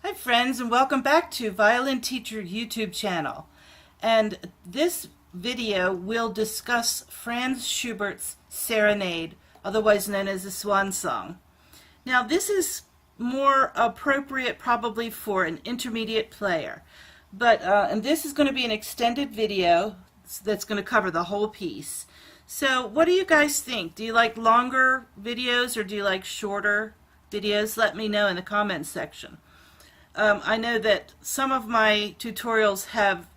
Hi friends, and welcome back to Violin Teacher YouTube channel. And this video will discuss Franz Schubert's Serenade, otherwise known as the Swan Song. Now this is more appropriate probably for an intermediate player, but and this is going to be an extended video that's going to cover the whole piece. So what do you guys think? Do you like longer videos or do you like shorter videos? Let me know in the comments section. I know that some of my tutorials have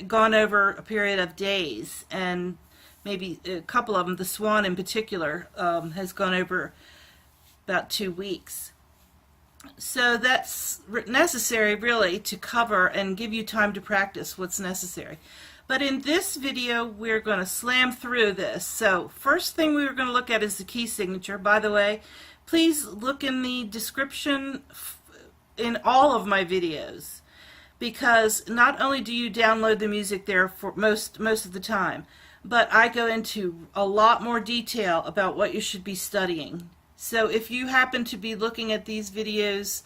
gone over a period of days, and maybe a couple of them, the Swan in particular, has gone over about 2 weeks. So that's necessary really to cover and give you time to practice what's necessary. But in this video we're going to slam through this. So first thing we were going to look at is the key signature. By the way, please look in the description in all of my videos, because not only do you download the music there for most of the time, but I go into a lot more detail about what you should be studying. So if you happen to be looking at these videos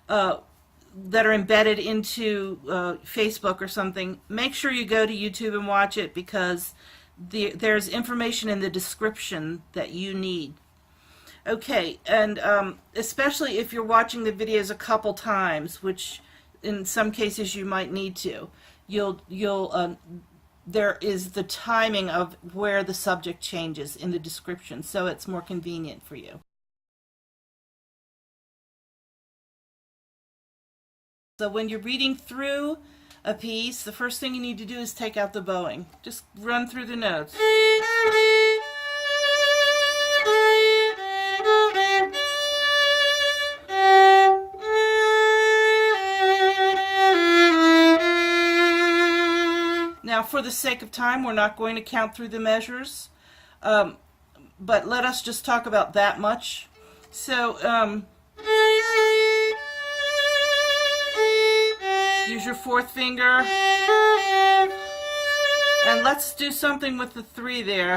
that are embedded into Facebook or something, make sure you go to YouTube and watch it, because there's information in the description that you need. Okay, and especially if you're watching the videos a couple times, which in some cases you might need to, there is the timing of where the subject changes in the description, so it's more convenient for you. So when you're reading through a piece, the first thing you need to do is take out the bowing. Just run through the notes. Now, for the sake of time, we're not going to count through the measures, but let us just talk about that much. So, use your fourth finger, and let's do something with the 3 there,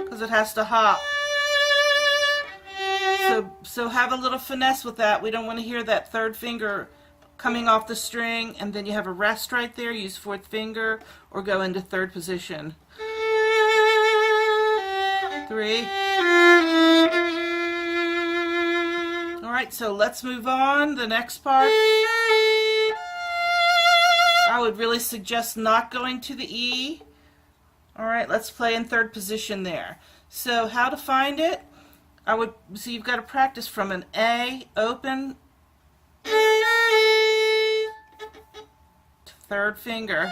because it has to hop. So have a little finesse with that. We don't want to hear that 3rd finger coming off the string, and then you have a rest right there. Use 4th finger or go into 3rd position. 3. Alright, so let's move on. The next part, I would really suggest not going to the E. Alright, let's play in 3rd position there. So how to find it? So you've got to practice from an A open to 3rd finger,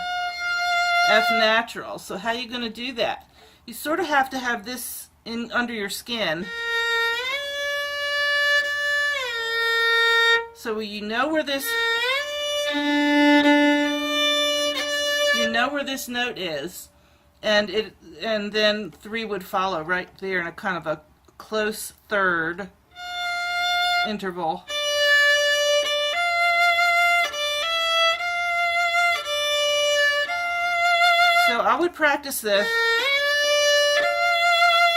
F natural. So how are you going to do that? You sort of have to have this in under your skin, so you know where this note is, and then 3 would follow right there in a kind of a close 3rd interval. So I would practice this,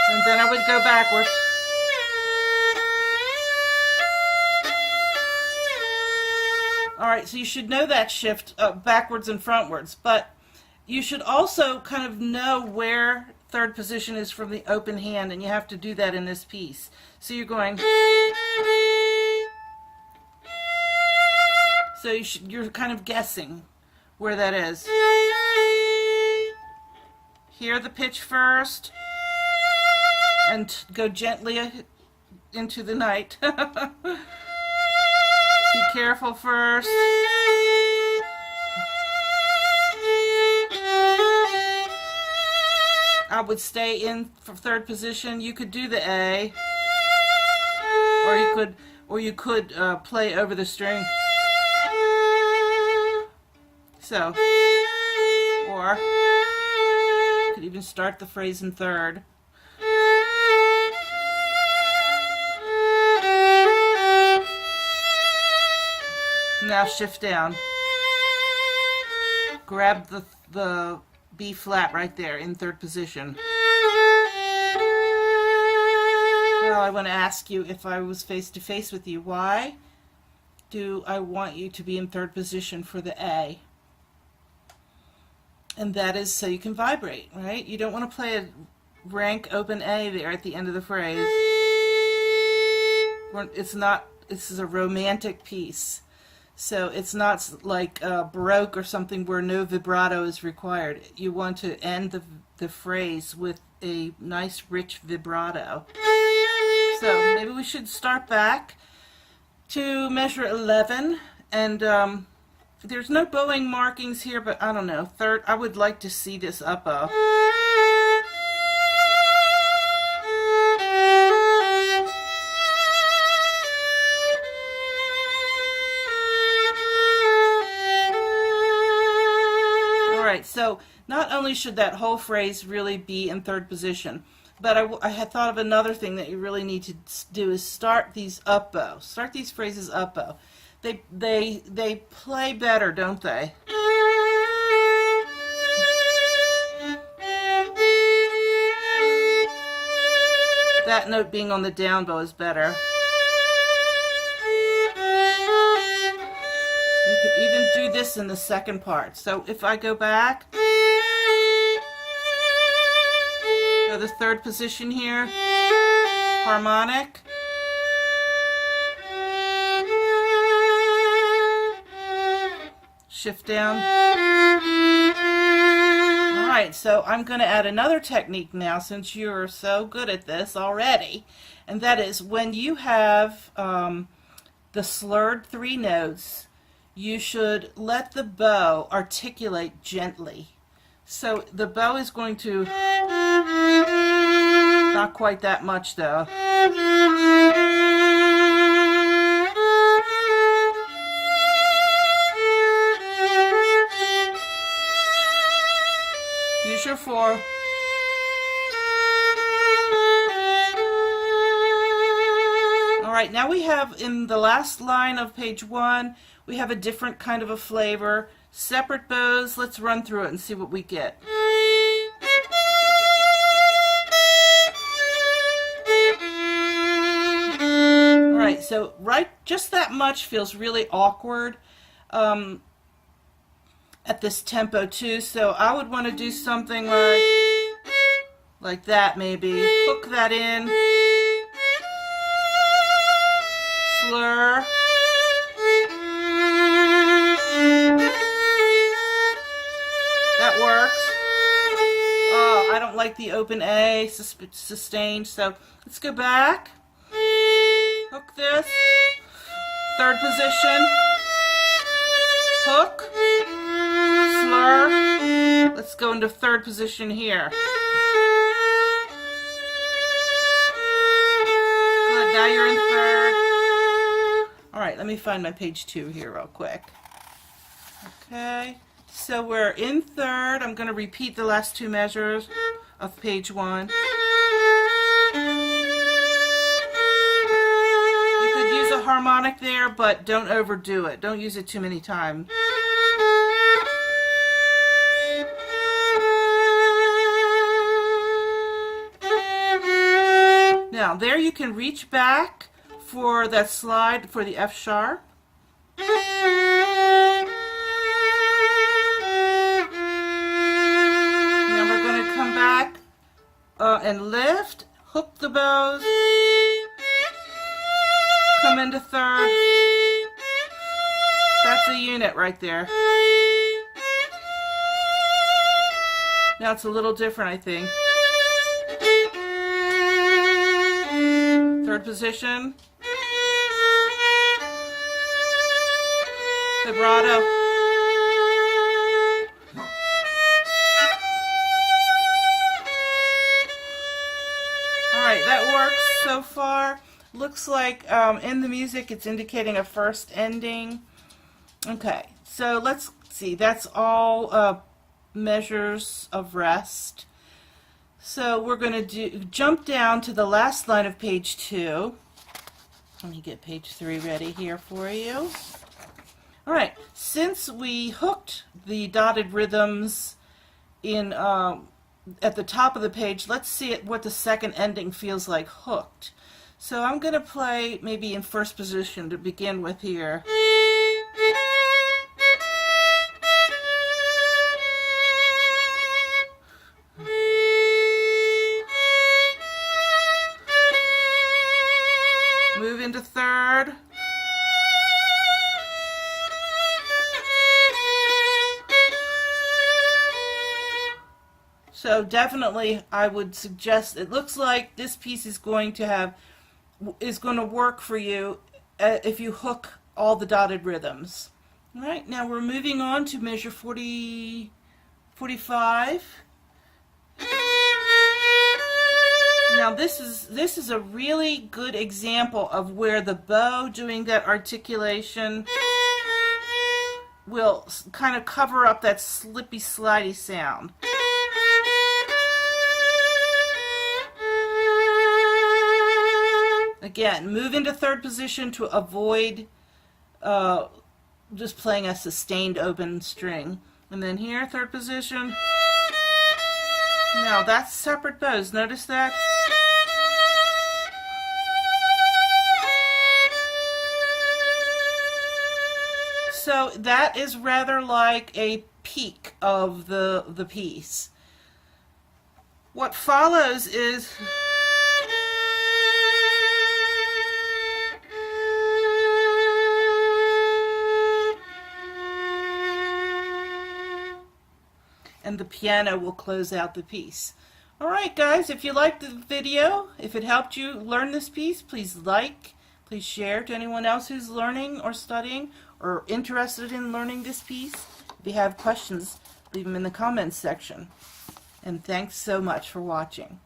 and then I would go backwards. Alright, so you should know that shift backwards and frontwards, but you should also kind of know where 3rd position is from the open hand, and you have to do that in this piece. So you're going, so you're kind of guessing where that is. Hear the pitch first, and go gently into the night. Be careful first. I would stay in for 3rd position. You could do the A, or you could play over the string. So, or you could even start the phrase in 3rd. Now shift down. Grab the B flat right there in 3rd position. Now I want to ask you, if I was face to face with you, why do I want you to be in third position for the A. And that is so you can vibrate, right? You don't want to play a rank open A there at the end of the phrase. It's not, this is a romantic piece. So it's not like Baroque or something where no vibrato is required. You want to end the phrase with a nice rich vibrato. So maybe we should start back to measure 11, and there's no bowing markings here, but I don't know, third, I would like to see this up bow. Alright, so not only should that whole phrase really be in third position, but I had thought of another thing that you really need to do is start these up bow. Start these phrases up bow. They play better, don't they? That note being on the down bow is better. You could even do this in the second part. So if I go back, go the third position here, harmonic, shift down. Alright, so I'm going to add another technique now since you're so good at this already, and that is when you have the slurred three notes, you should let the bow articulate gently. So the bow is going to, not quite that much though. Use your 4. Alright, now we have in the last line of page 1, we have a different kind of a flavor. Separate bows, let's run through it and see what we get. Alright, so just that much feels really awkward at this tempo too, so I would want to do something like that maybe. Hook that in. Slur. That works. Oh, I don't like the open A, sustained, so let's go back. Hook this. Third position. Hook. Slur. Let's go into third position here. Good, now you're in third. Alright, let me find my page 2 here real quick. Okay, so we're in third. I'm going to repeat the last 2 measures of page 1. You could use a harmonic there, but don't overdo it. Don't use it too many times. Now, there you can reach back for that slide for the F sharp. Now we're going to come back and lift, hook the bows, come into third. That's a unit right there. Now it's a little different, I think. Third position. Vibrato. Alright, that works so far. Looks like in the music it's indicating a first ending. Okay, so let's see. That's all measures of rest. So we're going to jump down to the last line of page 2. Let me get page 3 ready here for you. Alright, since we hooked the dotted rhythms in at the top of the page, let's see what the second ending feels like hooked. So I'm going to play maybe in first position to begin with here. Move into third. So definitely I would suggest, it looks like this piece is going to work for you if you hook all the dotted rhythms. All right, now we're moving on to measure 40, 45. Now this is a really good example of where the bow doing that articulation will kind of cover up that slippy, slidey sound. Again, move into third position to avoid just playing a sustained open string. And then here, third position. Now that's separate bows. Notice that? So that is rather like a peak of the piece. What follows is and the piano will close out the piece. Alright guys, if you liked the video, if it helped you learn this piece, please like, please share to anyone else who's learning or studying or interested in learning this piece. If you have questions, leave them in the comments section. And thanks so much for watching.